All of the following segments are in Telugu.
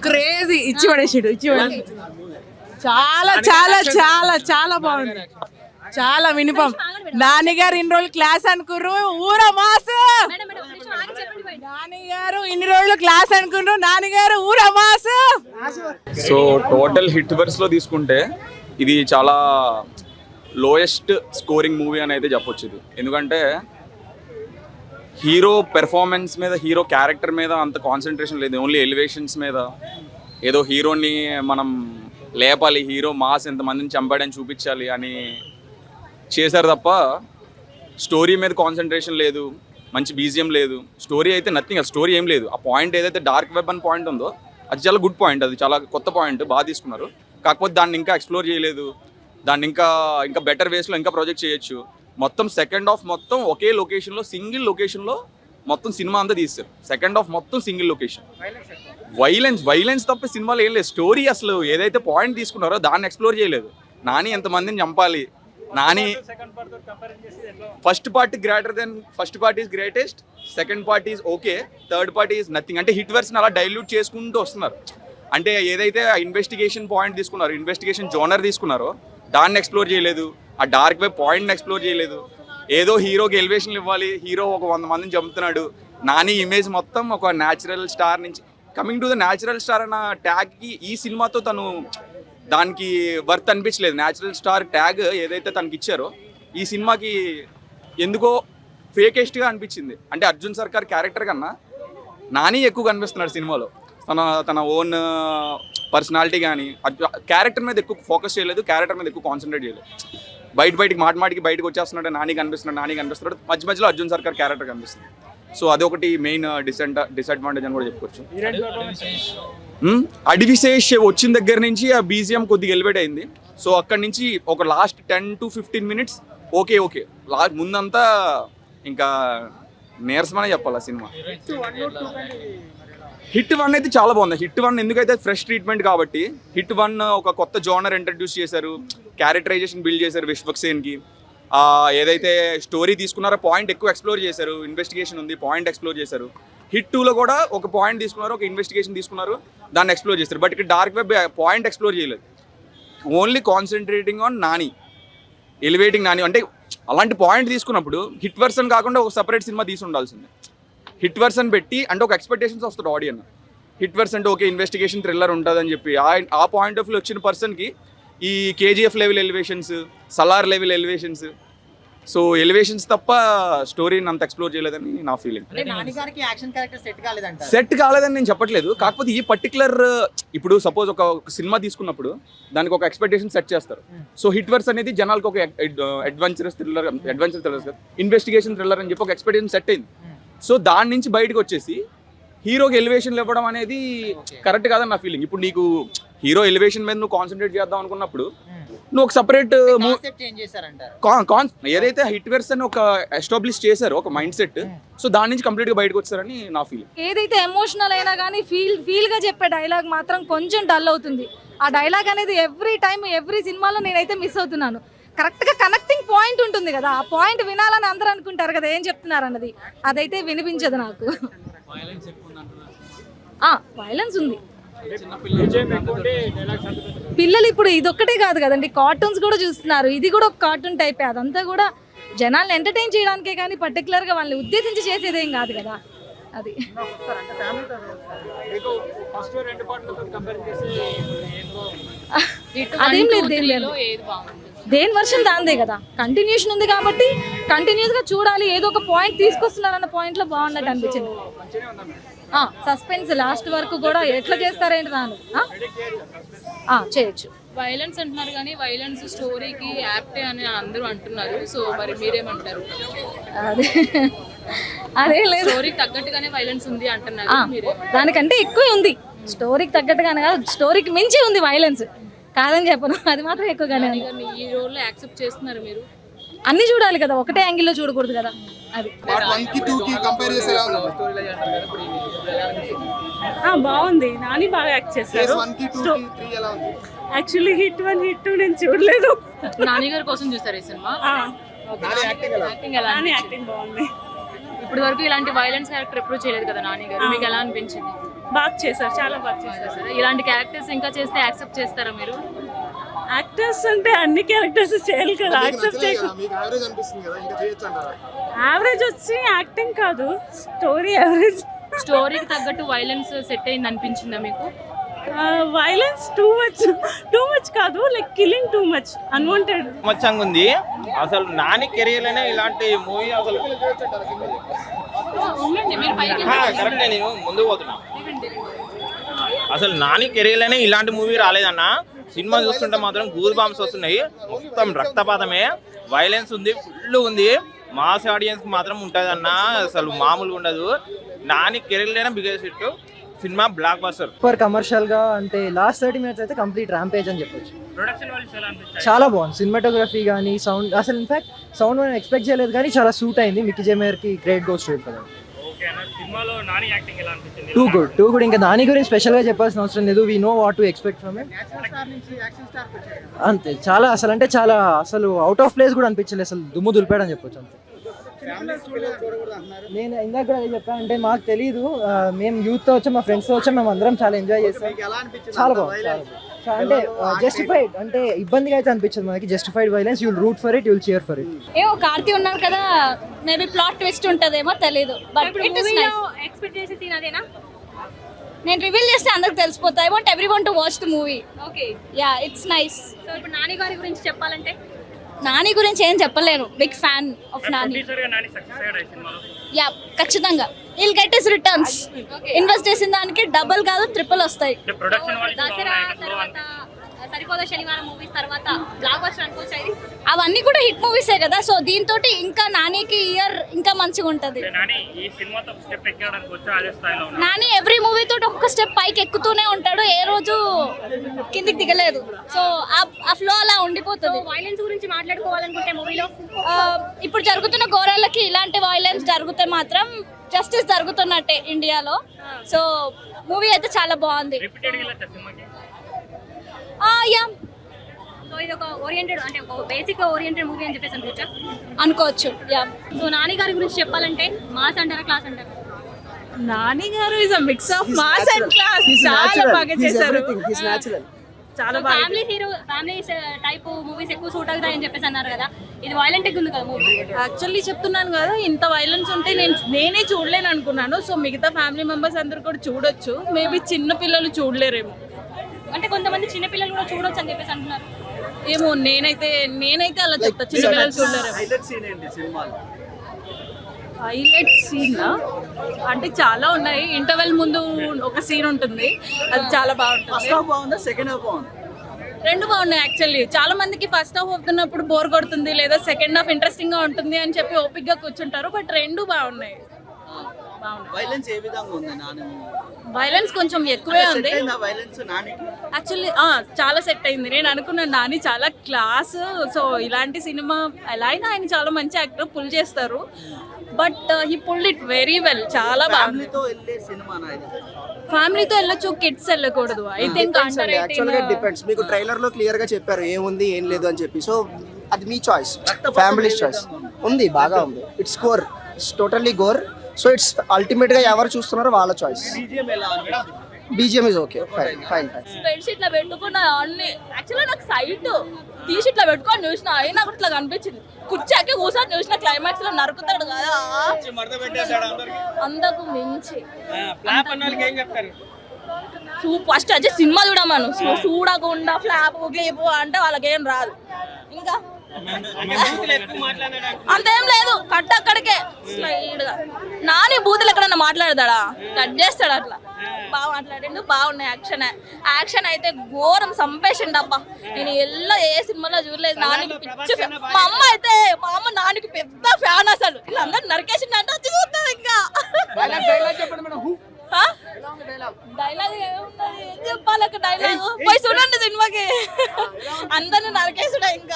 క్రేజీ ఇచ్చి పడేసాడు చాలా చాలా చాలా చాలా బాగుంది. చాలా వినిపం. నాని గారు ఇన్ని రోజులు క్లాస్ అనుకుర్రు ఊర మాస్. నాని గారు ఇన్ని రోజులు క్లాస్ అనుకుర్రు, నాని గారు ఊర mass. So total hit verse లో తీసుకుంటే ఇది చాలా లోయెస్ట్ స్కోరింగ్ మూవీ అని అయితే చెప్పొచ్చు ఇది. ఎందుకంటే హీరో పెర్ఫార్మెన్స్ మీద, హీరో క్యారెక్టర్ మీద అంత కాన్సన్ట్రేషన్ లేదు. ఓన్లీ ఎలివేషన్స్ మీద, ఏదో హీరోని మనం లేపాలి, హీరో మాస్ ఎంతమందిని చంపాడని చూపించాలి అని చేశారు తప్ప స్టోరీ మీద కాన్సన్ట్రేషన్ లేదు, మంచి బీజిఎం లేదు. స్టోరీ అయితే నథింగ్, స్టోరీ ఏం లేదు. ఆ పాయింట్ ఏదైతే డార్క్ వెబ్ అని పాయింట్ ఉందో అది చాలా గుడ్ పాయింట్, అది చాలా కొత్త పాయింట్, బాగా తీసుకున్నారు. కాకపోతే దాన్ని ఇంకా ఎక్స్ప్లోర్ చేయలేదు, దాన్ని ఇంకా బెటర్ వేస్లో ఇంకా ప్రాజెక్ట్ చేయొచ్చు. మొత్తం సెకండ్ హాఫ్ మొత్తం ఒకే లొకేషన్లో, సింగిల్ లొకేషన్లో మొత్తం సినిమా అంతా తీస్తారు. సెకండ్ హాఫ్ మొత్తం సింగిల్ లొకేషన్. వైలెన్స్ తప్ప సినిమాలో ఏం లేదు. స్టోరీ అసలు ఏదైతే పాయింట్ తీసుకున్నారో దాన్ని ఎక్స్ప్లోర్ చేయలేదు. నాని ఎంతమందిని చంపాలి, Nani first part greater than first part is greatest, second part is okay, third part is nothing. అంటే హిట్ వర్స్ని అలా డైల్యూట్ చేసుకుంటూ వస్తున్నారు. అంటే ఏదైతే ఇన్వెస్టిగేషన్ పాయింట్ తీసుకున్నారో, ఇన్వెస్టిగేషన్ జోనర్ తీసుకున్నారో దాన్ని ఎక్స్ప్లోర్ చేయలేదు. ఆ డార్క్ వెబ్ పాయింట్ని ఎక్స్ప్లోర్ చేయలేదు. ఏదో హీరోకి ఎలివేషన్లు ఇవ్వాలి, హీరో ఒక 100 మందిని చంపుతున్నాడు. నాని ఇమేజ్ మొత్తం ఒక న్యాచురల్ స్టార్ నుంచి coming to the natural star అన్న ట్యాగ్కి ఈ సినిమాతో తను దానికి వర్త్ అనిపించలేదు. న్యాచురల్ స్టార్ ట్యాగ్ ఏదైతే తనకి ఇచ్చారో ఈ సినిమాకి ఎందుకో ఫేకెస్ట్గా అనిపించింది. అంటే అర్జున్ సర్కార్ క్యారెక్టర్ కన్నా నాని ఎక్కువ కనిపిస్తున్నాడు సినిమాలో. తన ఓన్ పర్సనాలిటీ కానీ క్యారెక్టర్ మీద ఎక్కువ ఫోకస్ చేయలేదు, క్యారెక్టర్ మీద ఎక్కువ కాన్సన్ట్రేట్ చేయలేదు. బయటికి మాటికి బయటకు వచ్చేస్తున్నాడు, నాని కనిపిస్తున్నాడు. మధ్యలో అర్జున్ సర్కార్ క్యారెక్టర్ కనిపిస్తుంది. సో అదొకటి మెయిన్ డిసడ్వాంటేజ్ అని కూడా చెప్పుకోవచ్చు. అడివిశేష్ వచ్చిన దగ్గర నుంచి ఆ బీజిఎం కొద్దిగా ఎలివేట్ అయింది. సో అక్కడి నుంచి ఒక లాస్ట్ 10 to 15 minutes ఓకే. ముందంతా ఇంకా నీరసమనే చెప్పాలి. సినిమా హిట్ 1 అయితే చాలా బాగుంది. హిట్ 1 ఎందుకైతే ఫ్రెష్ ట్రీట్మెంట్ కాబట్టి. హిట్ 1 ఒక కొత్త జోనర్ ఇంట్రడ్యూస్ చేశారు, క్యారెక్టరైజేషన్ బిల్డ్ చేశారు విశ్వక్సేన్కి. ఏదైతే స్టోరీ తీసుకున్నారో పాయింట్ ఎక్కువ ఎక్స్ప్లోర్ చేశారు. ఇన్వెస్టిగేషన్ ఉంది, పాయింట్ ఎక్స్ప్లోర్ చేశారు. హిట్ 2లో కూడా ఒక పాయింట్ తీసుకున్నారు, ఒక ఇన్వెస్టిగేషన్ తీసుకున్నారు, దాన్ని ఎక్స్ప్లోర్ చేస్తారు. బట్ ఇక్కడ డార్క్ వెబ్ పాయింట్ ఎక్స్ప్లోర్ చేయలేదు. Only concentrating on Nani, elevating Nani. అంటే అలాంటి పాయింట్ తీసుకున్నప్పుడు హిట్ వర్సన్ కాకుండా ఒక సపరేట్ సినిమా తీసి ఉండాల్సిందే. హిట్ వర్సన్ పెట్టి అంటే ఒక ఎక్స్పెక్టేషన్స్ వస్తుంది ఆడియన్. హిట్ వర్స్ అంటే ఓకే ఇన్వెస్టిగేషన్ థ్రిల్లర్ ఉంటుందని చెప్పి ఆ పాయింట్ ఆఫ్ వ్యూ వచ్చిన పర్సన్కి ఈ KGF level elevations, Salaar level elevations, so elevations తప్ప స్టోరీని అంత ఎక్స్ప్లోర్ చేయలేదని నా ఫీలింగ్. సెట్ కాలేదని నేను చెప్పట్లేదు. కాకపోతే ఈ పర్టికులర్ ఇప్పుడు సపోజ్ ఒక సినిమా తీసుకున్నప్పుడు దానికి ఒక ఎక్స్పెక్టేషన్ సెట్ చేస్తారు. సో హిట్ వర్స్ అనేది జనాలకు ఒక అడ్వెంచర్ థ్రిల్లర్ ఇన్వెస్టిగేషన్ థ్రిల్లర్ అని చెప్పి ఒక ఎక్స్పెక్టేషన్ సెట్ అయింది. సో దాని నుంచి బయటకు వచ్చేసి హీరోకి ఎలివేషన్లు ఇవ్వడం అనేది కరెక్ట్ కాదని నా ఫీలింగ్. ఇప్పుడు నీకు హీరో ఎలివేషన్ మీద నువ్వు కాన్సన్ట్రేట్ చేద్దాం అనుకున్నప్పుడు నువ్వు ఒక సపరేట్ ఏదైతే హిట్ వర్స్ అని ఒక ఎస్టాబ్లిష్ చేశారో ఒక మైండ్ సెట్, సో దాని నుంచి కంప్లీట్గా బయటకు వచ్చారని నా ఫీలింగ్. ఏదైతే ఎమోషనల్ అయినా కానీ ఫీల్గా చెప్పే డైలాగ్ మాత్రం కొంచెం డల్ అవుతుంది. ఆ డైలాగ్ అనేది ఎవ్రీ సినిమాలో నేనైతే మిస్ అవుతున్నాను. కరెక్ట్గా కనెక్టింగ్ పాయింట్ ఉంటుంది కదా, ఆ పాయింట్ వినాలని అందరూ అనుకుంటారు కదా ఏం చెప్తున్నారు అన్నది, అదైతే వినిపించదు నాకు. వైలెన్స్ ఉంది. పిల్లలు ఇప్పుడు ఇదొక్కటే కాదు కదండి, కార్టూన్స్ కూడా చూస్తున్నారు. ఇది కూడా ఒక కార్టూన్ టైపే. అదంతా కూడా జనాల్ని ఎంటర్టైన్ చేయడానికే కానీ పర్టికులర్గా వాళ్ళని ఉద్దేశించి చేసేదేం కాదు కదా. అది అదేం లేదు, దేని వర్షన్ దాందే కదా. కంటిన్యూషన్ ఉంది కాబట్టి కంటిన్యూస్గా చూడాలి. ఏదో ఒక పాయింట్ తీసుకొస్తున్నారన్న పాయింట్లో బాగున్నట్టు అనిపించింది. సస్పెన్స్ లాస్ట్ వరకు కూడా ఎట్లా చేస్తారేంటి దాని చేయొచ్చు. వైలెన్స్ అంటున్నారు కానీ వైలెన్స్ స్టోరీకి యాప్టే అని అందరూ అంటున్నారు. సో మరి మీరేమంటారు? అదే లేదు, స్టోరీకి తగ్గట్టుగానే వైలెన్స్ ఉంది అంటున్నారు. దానికంటే ఎక్కువ ఉంది. స్టోరీకి తగ్గట్టుగానే కాదు, స్టోరీకి మించి ఉంది వైలెన్స్. కాదని చెప్పను, అది మాత్రం ఎక్కువగానే ఉంది. ఈ రోల్లో యాక్సెప్ట్ చేస్తున్నారు మీరు? అన్ని చూడాలి కదా, ఒకటే యాంగిల్లో చూడకూడదు కదా. అది బాగుంది. నాని బాగా యాక్ట్ చేశారు. యాక్చువల్లీ హిట్ 1 హిట్ 2 నేను చూడలేదు. నాని గారి కోసం చూస్తారు ఈ సినిమా? యాక్టింగ్ బాగుంది. ఇప్పుడు వరకు ఇలాంటి వైలెన్స్ క్యారెక్టర్ ఎప్పుడు చేయలేదు కదా నాని గారు, మీకు ఎలా అనిపించింది? బాగా చేశారు, చాలా బాగా చేశారు. ఇలాంటి క్యారెక్టర్స్ ఇంకా చేస్తే యాక్సెప్ట్ చేస్తారా మీరు? యాక్టర్స్ అంటే అన్ని క్యారెక్టర్స్ చేయాలి కదా, యాక్సెప్ట్ యావరేజ్ వచ్చి యాక్టింగ్ కాదు, స్టోరీ యావరేజ్. స్టోరీకి తగ్గట్టు వైలెన్స్ సెట్ అయింది అనిపించిందా మీకు? వైలెన్స్ టూ మచ్ కాదు, like killing too much, unwanted. మచ్చంగా ఉంది అసలు. నాని కెరియర్లోనే ఇలాంటి మూవీ అసలు ఉండండి, మీరు పైకి కరెక్ట్. నేను ముందుకు పోతున్నా. అసలు నాని కెరియర్లోనే ఇలాంటి మూవీ రాలేదన్న. సినిమా చూస్తుంటే మాత్రం గూస్ బాంబ్స్ వస్తున్నాయి, మొత్తం రక్తపాతమే, వైలెన్స్ ఉంది, ఫుల్ ఉంది. మాస్ ఆడియన్స్ మాత్రం ఉంటుంది అన్న, అసలు మామూలుగా ఉండదు. నాని కెరీర్లోనే biggest hit cinema, blockbuster. Super commercial గా అంటే లాస్ట్ 30 minutes అయితే కంప్లీట్ ర్యాంపేజ్ అని చెప్పొచ్చు. చాలా బాగుంది సినిమాటోగ్రఫీ కానీ సౌండ్, అసలు ఇన్ఫాక్ట్ సౌండ్ మనం ఎక్స్పెక్ట్ చేయలేదు కానీ చాలా సూట్ అయింది. మిక్కీ జే మేయర్ కి గ్రేట్ గోస్ టు ఇట్ కదా. Too good. ఇంకా దాని గురించి స్పెషల్ గా చెప్పాల్సిన అవసరం లేదు. We know what to expect from it. అంతే, చాలా అసలు అంటే చాలా అసలు అవుట్ ఆఫ్ ప్లేస్ కూడా అనిపించలేదు, అసలు దుమ్ము దులిపాడని చెప్పొచ్చు. అంతే. నేను ఇందాక కూడా అదే చెప్పాను, అంటే మాకు తెలియదు, మేము యూత్తో వచ్చాం, మా ఫ్రెండ్స్తో వచ్చాం, మేము అందరం చాలా ఎంజాయ్ చేస్తాం. చాలా బాగుంది. అంటే జస్టిఫైడ్, అంటే ఇబ్బందిగా అయితే అనిపించదు మనకి. Justified violence, you'll root for it, you'll cheer for it. ఏమో కార్తీ ఉన్నారు కదా, మేబీ ప్లాట్ ట్విస్ట్ ఉంటదేమో తెలీదు, but it is nice. Expect చేసే సీన్ అదేనా? నేను రివీల్ చేస్తే అందరికి తెలిసిపోతాయి. I want everyone to watch the movie. Okay, yeah, it's nice. So ఇప్పుడు నాని గారి గురించి చెప్పాలంటే? నాని గురించి ఏం చెప్పలేను, big fan of Nani. Yeah, ఖచ్చితంగా will get his returns. Invest చేసిన దానికి డబుల్ కాదు, ట్రిపుల్ వస్తాయి. దసరా తర్వాత సరిపోదా శనివారం మూవీస్ తర్వాత బ్లాక్ బస్టర్ అనుకోవచ్చు ఇది. అవన్నీ కూడా హిట్ మూవీసే కదా, సో దీంతో ఇంకా నానికి ఇయర్ ఇంకా మంచిగా ఉంటది. నాని ఎవ్రీ మూవీ తోటి ఒక్కొక్క స్టెప్ పైకి ఎక్కుతూనే ఉంటాడు, ఏ రోజు కిందికి దిగలేదు. సో ఆ ఫ్లో అలా ఉండిపోతుంది. వైలెన్స్ గురించి మాట్లాడుకోవాలనుకుంటే మూవీలో ఇప్పుడు జరుగుతున్న ఘోరాలకి ఇలాంటి వైలెన్స్ జరిగితే మాత్రం జస్టిస్ జరుగుతున్నట్టే ఇండియాలో. సో మూవీ అయితే చాలా బాగుంది. యా, సో ఇది ఒక ఓరియంటెడ్, అంటే ఒక బేసిక్ ఓరియంటెడ్ మూవీ అని చెప్పేసి అనుకోవచ్చా? అనుకోవచ్చు. యా, సో నాని గారి గురించి చెప్పాలంటే మాస్ అంటారా, క్లాస్ అంటారా? నాని గారు is a mix of mass and class. చాలా బాగా చేశారు, చాలా బాగా. Family hero, family type movies ఎక్కువ సూట్ అవుతాయని చెప్పేసి అన్నారు కదా, ఇది వైలెంట్ ఉంది కదా మూవీ. యాక్చువల్లీ చెప్తున్నాను కదా, ఇంత వైలెన్స్ ఉంటే నేనే చూడలేను అనుకున్నాను. సో మిగతా ఫ్యామిలీ మెంబర్స్ అందరు కూడా చూడొచ్చు, మేబీ చిన్న పిల్లలు చూడలేరేమో. అంటే కొంతమంది చిన్నపిల్లలు కూడా చూడొచ్చు అని చెప్పేసి అంటున్నారు. ఏమో, నేనైతే అలా చెప్తా, చిన్న పిల్లలు చూడలేరు. హైలైట్ సీన్ అంటే చాలా ఉన్నాయి. ఇంటర్వెల్ ముందు ఒక సీన్ ఉంటుంది, అది చాలా బాగుంటుంది. రెండు బాగున్నాయి యాక్చువల్లీ. చాలా మందికి ఫస్ట్ హాఫ్ అవుతున్నప్పుడు బోర్ కొడుతుంది, లేదా సెకండ్ హాఫ్ ఇంట్రెస్టింగ్ గా ఉంటుంది అని చెప్పి ఓపిక్ గా కూర్చుంటారు, బట్ రెండు బాగున్నాయి. వైలెన్స్ కొంచెం ఎక్కువే ఉంది యాక్చువల్లీ. చాలా సెట్ అయింది. నేను అనుకున్నాను నాని చాలా క్లాస్, సో ఇలాంటి సినిమా ఎలా అయినా ఆయన చాలా మంచి యాక్టర్, పుల్ చేస్తారు, but he pulled it very well. చాలా బాగుంది. ఫ్యామిలీతో వెళ్ళొచ్చు, కిడ్స్ వెళ్ళకూడదు. ఐ థింక్ యాక్చువల్గా డిపెండ్స్. మీకు ట్రైలర్ లో క్లియర్ గా చెప్పారు ఏముంది ఏం లేదు అని చెప్పి, సో అది మీ చాయిస్, ఫ్యామిలీ చాయిస్. ఉంది, బాగా ఉంది. It's gore, it's totally gore. So it's ultimate గా ఎవరు చూస్తున్నారో వాళ్ళ choice. BGM is okay, fine. Bedsheet ఇట్లా పెట్టుకున్నా అన్ని. యాక్చువల్గా నాకు సైట్ తీసి ఇట్లా పెట్టుకొని చూసిన, అయినా కూడా ఇట్లా కనిపించింది. కూర్చాకే కూర్చొని చూసిన, క్లైమాక్స్ లో నరుకుతాడు కదా, అందకు మించి. ఫస్ట్ వచ్చి సినిమా చూడమను, చూడకుండా ఫ్లాప్ గ్లీపు అంటే వాళ్ళకేం రాదు. ఇంకా అంతేం లేదు, కట్ అక్కడికే స్లైడ్ గా. నాని బూతులు ఎక్కడన్నా మాట్లాడతాడా? కట్ చేస్తాడు అట్లా. బాగా మాట్లాడిండు, బాగున్నాయి. యాక్షన్ అయితే ఘోరం, సంపేసిండు అబ్బా. నేను ఏ సినిమాలో చూడలేదు. నానికి పిచ్చి మా అమ్మ నానికి పెద్ద ఫ్యాన్. అసలు వీళ్ళందరూ నరికేసిండు అంటే వచ్చి చూస్తాడు. ఇంకా డైలాగ్ ఏమున్నది, ఏం చెప్పాలి ఒక డైలాగ్? పోయి చూడండి సినిమాకి, అందరిని నరికేసుడా. ఇంకా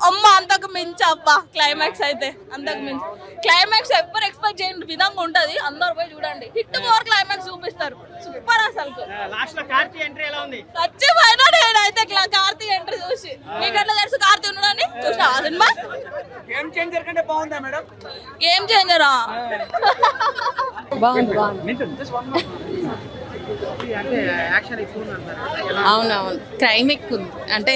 అమ్మ అంతకు మించి అబ్బా క్లైమాక్స్ అయితే అంతకు మించి క్లైమాక్స్ ఎవ్వరు ఎక్స్పెక్ట్ చేయని విధంగా ఉంటది. అందరు పోయి చూడండి. హిట్ ఓవర్ క్లైమాక్స్ చూపిస్తారు. సూపర్ అసలు. లాస్ట్ లో కార్తీ ఎంట్రీ ఎలా ఉంది? చచ్చిపోయినా నేనైతే కార్తీ ఎంట్రీ చూసి. మీకు ఎట్లా తెలుసు కార్తీ ఉన్నాడని? చూసినా ఆ సినిమా? గేమ్ చేంజర్ కంటే బాగుందా మేడం? గేమ్ చేంజరా? అంటే యాక్షన్ ఎక్కువ ఉంది అంటారు. అవునవును, క్రైమ్ ఎక్కువ ఉంది. అంటే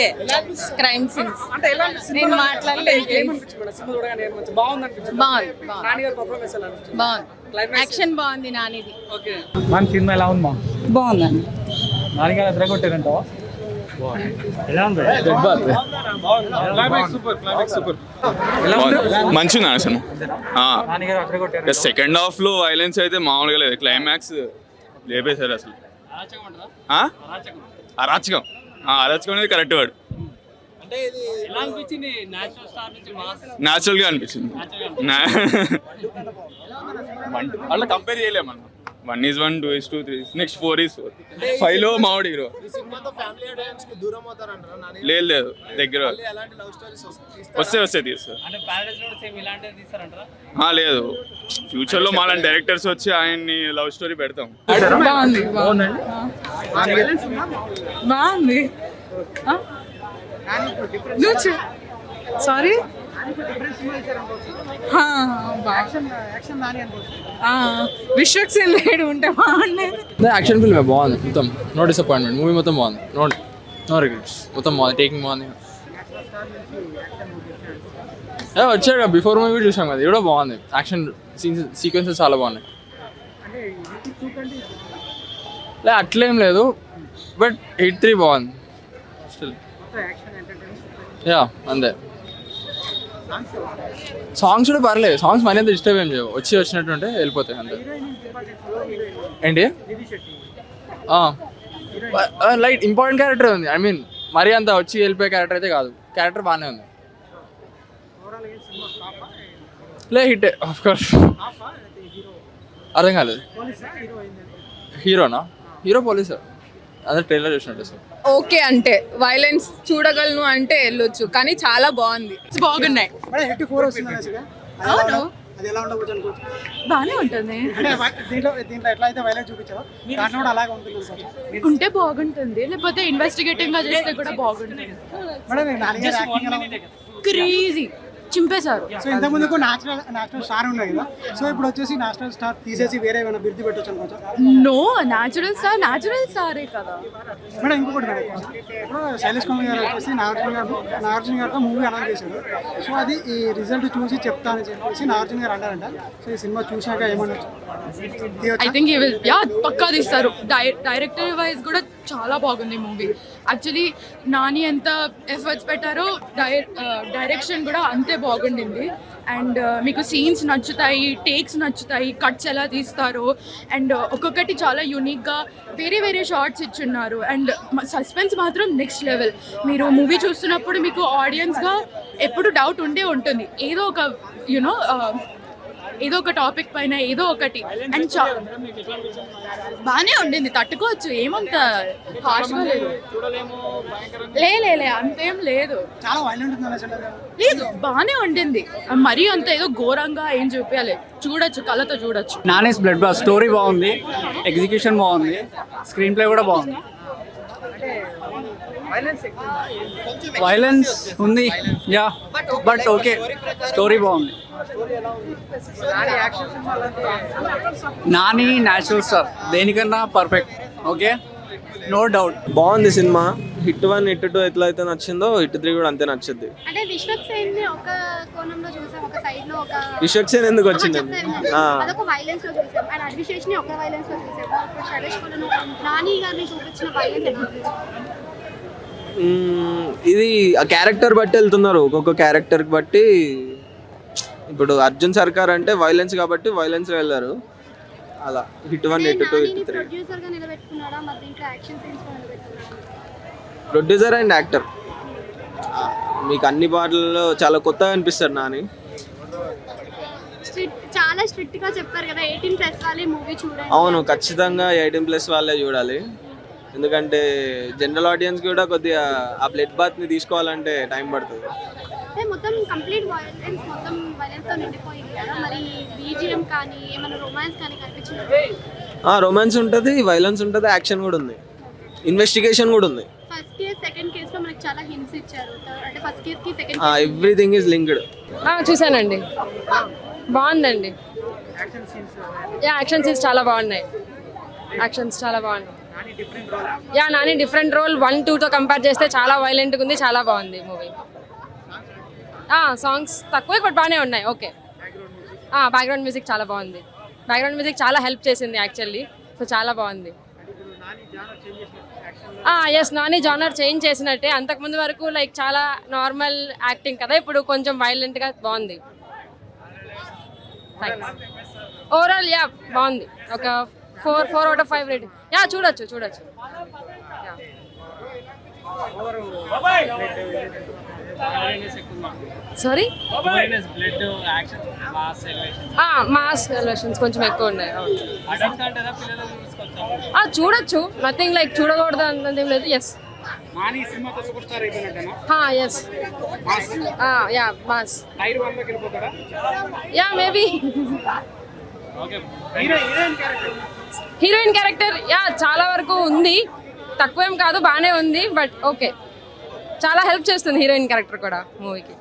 క్రైమ్ సీన్స్ అంటే ఎలా నేను మాట్లాడలేదు. ఏమనిపించింది మేడం సినిమా చూడగానే? మంచి బాగుంది అనిపించింది. బాగుంది నాని గారి పర్ఫార్మెన్స్ ఎలా అనిపించింది? బాగుంది, యాక్షన్ బాగుంది నానిది. ఓకే మన సినిమా ఎలా ఉంది మా? బాగుందండి. నాని గారు ఎదురగొట్టారంటావా? ఎలా ఉంది? మంచిగా అసలు నాని గారు ఎదురగొట్టారు. సెకండ్ హాఫ్ లో వైలెన్స్ అయితే మామూలుగా లేదు. క్లైమాక్స్ లేపేశారు అసలు. అరాచకం అనేది కరెక్ట్ వర్డ్. న్యాచురల్ గా అనిపించింది. అట్లా కంపేర్ చేయలేము మనం. 1 is 1, 2 is 2, 3 is next 4 is 4. 5 లో మామిడి హీరో లేదు దగ్గర వస్తే తీస్తారు. లేదు ఫ్యూచర్ లో మాలాంటి డైరెక్టర్స్ వచ్చి ఆయన్ని లవ్ స్టోరీ పెడతాం. బాగుంది. సారీ, విశ్వక్ సేన్ లేడు ఉంటే బాగుండేది. యాక్షన్ ఫిల్మ్ బాగుంది మొత్తం. No disappointment. మూవీ మొత్తం బాగుంది. No regrets. మొత్తం బాగుంది. టేకింగ్ బాగుంది. వచ్చాడు బిఫోర్ మూవీ చూసాం కదా, ఇది కూడా బాగుంది. యాక్షన్ సీక్వెన్సెస్ చాలా బాగున్నాయి. అట్లేం లేదు, బట్ హిట్ 3 బాగుంది స్టిల్. యా అంతే. సాంగ్స్ కూడా పర్లేదు. సాంగ్స్ మరీ అంత డిస్టర్బ్ ఏం చేయవు. వచ్చినట్టు ఉంటే వెళ్ళిపోతాయి అంతే. ఏంటి లైట్ ఇంపార్టెంట్ క్యారెక్టర్ ఉంది. ఐ మీన్ మరీ అంత వచ్చి వెళ్ళిపోయే క్యారెక్టర్ అయితే కాదు. క్యారెక్టర్ బాగానే ఉంది. Hit of course. అర్థం కాలేదు. హీరోనా? Hero police. అదే ట్రైలర్ చూసినట్టు సార్. ఓకే, అంటే వైలెన్స్ చూడగలను అంటే వెళ్ళొచ్చు, కానీ చాలా బాగుంది. బాగున్నాయి. అవును, అది ఎలా ఉండవచ్చు అనుకోవచ్చు. బాగానే ఉంటుంది. దీంట్లో ఎట్లా అయితే వైలెన్స్ చూపించారో దాంట్లో కూడా అలాగే ఉంటుంది సార్. ఉంటే బాగుంటుంది, లేకపోతే ఇన్వెస్టిగేటింగ్ గా చేస్తే కూడా బాగుంటుంది. మేడం నాని గారి యాక్టింగ్ ఎలా ఉంది? క్రేజీ చింపేశారు. సో ఇంత ముందుకు నేషనల్ స్టార్ ఉన్నాయి కదా, సో ఇప్పుడు వచ్చేసి నేషనల్ స్టార్ తీసేసి వేరే ఏమైనా బిర్ది పెట్టొచ్చు అనుకోవచ్చు. నో, న్యాచురల్ స్టారే కదా మేడం. ఇంకొకటి మేడం, ఇప్పుడు శైలేష్ కుమార్ గారు వచ్చేసి నాగార్జున గారితో మూవీ అనౌన్స్ చేశారు. సో అది ఈ రిజల్ట్ చూసి చెప్తానని చెప్పేసి నాగార్జున గారు అన్నారంట. సో ఈ సినిమా చూసాక ఏమన్నా ఐ థింక్ పక్కా తీస్తారు. డైరెక్టర్ వైజ్ కూడా చాలా బాగుంది మూవీ. యాక్చువల్లీ నాని ఎంత ఎఫర్ట్స్ పెట్టారో డైరెక్షన్ కూడా అంతే బాగుండింది. అండ్ మీకు సీన్స్ నచ్చుతాయి, టేక్స్ నచ్చుతాయి, కట్స్ ఎలా తీస్తారు, అండ్ ఒక్కొక్కటి చాలా యూనిక్గా వేరే షార్ట్స్ ఇచ్చున్నారు. అండ్ సస్పెన్స్ మాత్రం నెక్స్ట్ లెవెల్. మీరు మూవీ చూస్తున్నప్పుడు మీకు ఆడియన్స్గా ఎప్పుడు డౌట్ ఉంటుంది. ఏదో ఒక ఏదో ఒక టాపిక్ పైన ఏదో ఒకటి. అండ్ బాగానే ఉండింది, తట్టుకోవచ్చు. ఏమంత హార్ష్గా లేదు. అంతేం లేదు. లేదు, బాగానే ఉండింది. మరీ అంత ఏదో ఘోరంగా ఏం చూపించలేదు. చూడొచ్చు, కళ్ళతో చూడొచ్చు. నానేస్ బ్లడ్ బాత్ స్టోరీ బాగుంది, ఎగ్జిక్యూషన్ బాగుంది, స్క్రీన్ ప్లే కూడా బాగుంది. వైలెన్స్ ఉంది యా, బట్ ఓకే, స్టోరీ బాగుంది. నాని న్యాచురల్ స్టార్, దేనికన్నా పర్ఫెక్ట్. Okay, no doubt. బాగుంది సినిమా. హిట్ 1 హిట్ 2 ఎట్లా అయితే నచ్చిందో హిట్ 3 కూడా అంతే నచ్చింది. అంటే విశ్వక్ సేన్ ని ఒక కోణంలో చూసాం, ఒక సైడ్ లో ఒక విశ్వక్ సేన్ ఎందుకు వచ్చింది? అదొక వైలెన్స్ లో చూసాం, అండ్ అడ్విశేష్ ని ఒక వైలెన్స్ లో చూసాం. ఇప్పుడు శైలేష్ కుమార్ నాని గారిని చూపించిన వైలెన్స్ ఎలా ఉంది? ఇది ఆ క్యారెక్టర్ బట్టి వెళ్తున్నారు. ఒక్కొక్క క్యారెక్టర్ బట్టి. ఇప్పుడు అర్జున్ సర్కార్ అంటే వైలెన్స్ కాబట్టి వైలెన్స్ వెళ్ళారు. అలా హిట్ 1 హిట్ 2 హిట్ 3. ప్రొడ్యూసర్ గా నిలబెట్టుకున్నాడా, మరి ఇంకా యాక్షన్ సీన్స్ లో నిలబెట్టుకున్నాడా? Producer and actor. మీకు అన్ని పాటల్లో చాలా కొత్తగా అనిపిస్తారు నాని. చాలా స్ట్రిక్ట్ గా చెప్పారు కదా, 18+ వాళ్ళే మూవీ చూడాలి. అవును, ఖచ్చితంగా 18+ వాళ్ళే చూడాలి. ఎందుకంటే జనరల్ ఆడియన్స్ కూడా కొద్దిగా ఆ బ్లడ్ బాత్ ని తీసుకోవాలంటే టైం పడుతుంది. అంటే మొత్తం కంప్లీట్ వైలెన్స్, మొత్తం వైలెన్స్తో నిండిపోయింది కదా, మరి బీజిఎం కానీ ఏమైనా రొమాన్స్ కానీ కనిపించింది? రొమాన్స్ ఉంటుంది, వైలెన్స్ ఉంటుంది, యాక్షన్ కూడా ఉంది, ఇన్వెస్టిగేషన్ కూడా ఉంది. ఫస్ట్ కేస్ సెకండ్ కేసులో మనకి చాలా హింట్స్ ఇచ్చారు, అంటే ఫస్ట్ కేస్కి సెకండ్ ఎవ్రీథింగ్ ఈజ్ లింక్డ్. చూసానండి, బాగుందండి. యాక్షన్ సీన్స్ చాలా బాగున్నాయి, యాక్షన్స్ చాలా బాగున్నాయి. నాని డిఫరెంట్ రోల్ 1, 2తో కంపేర్ చేస్తే చాలా వైలెంట్గా ఉంది, చాలా బాగుంది మూవీ. సాంగ్స్ తక్కువే బట్ బాగానే ఉన్నాయి. ఓకే, బ్యాక్గ్రౌండ్ మ్యూజిక్ చాలా బాగుంది. బ్యాక్గ్రౌండ్ మ్యూజిక్ చాలా హెల్ప్ చేసింది యాక్చువల్లీ, సో చాలా బాగుంది. ఎస్, నాని జానర్ చేంజ్ చేసినట్టే. అంతకుముందు వరకు లైక్ చాలా నార్మల్ యాక్టింగ్ కదా, ఇప్పుడు కొంచెం వైలెంట్గా బాగుంది. ఓవరాల్ బాగుంది. ఒక 4 out of 5 రేటింగ్. చూడొచ్చు. సారీ, మాస్ ఎలివేషన్స్ కొంచెం ఎక్కువ ఉన్నాయి. చూడొచ్చు, నథింగ్ లైక్ చూడకూడదు అంత లేదు. Yes, yes, mass, maybe. Heroine character చాలా వరకు ఉంది, తక్కువేం కాదు, బాగానే ఉంది. బట్ ఓకే, చాలా హెల్ప్ చేస్తుంది హీరోయిన్ క్యారెక్టర్ కూడా మూవీకి.